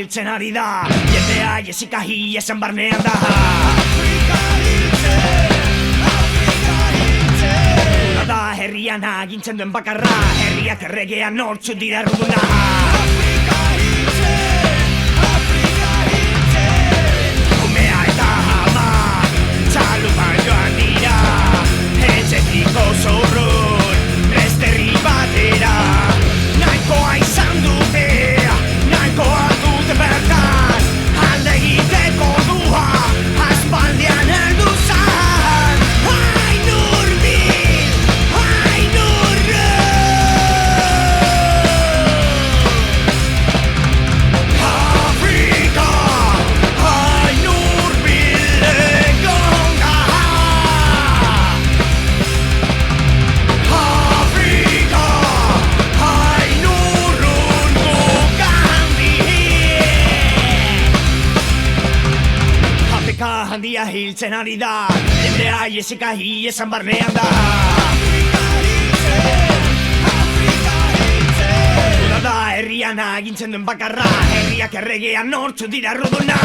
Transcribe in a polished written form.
hiltzen ari da. Jendea jesika hi esan barnean da. Una da herrian agintzen duen bakarra, herriak erregean nortzu dira erruduna. Umea eta hamar, txalupan joan dira, etxetiko zorrun, beste herri batera. Nahikoa izan dute, nahikoa dute bertan, alde egiteko dua, aspaldian heldu zan. Hain hurbil, hain urrun. Afrika, hain hurbil egon gara. Afrika, hain urrun gugandik. Afrika handia hiltzen ari da, jendea jesika hi esan barnean da. Una da herrian agintzen duen bakarra, herriak erregean nortzu dira erruduna.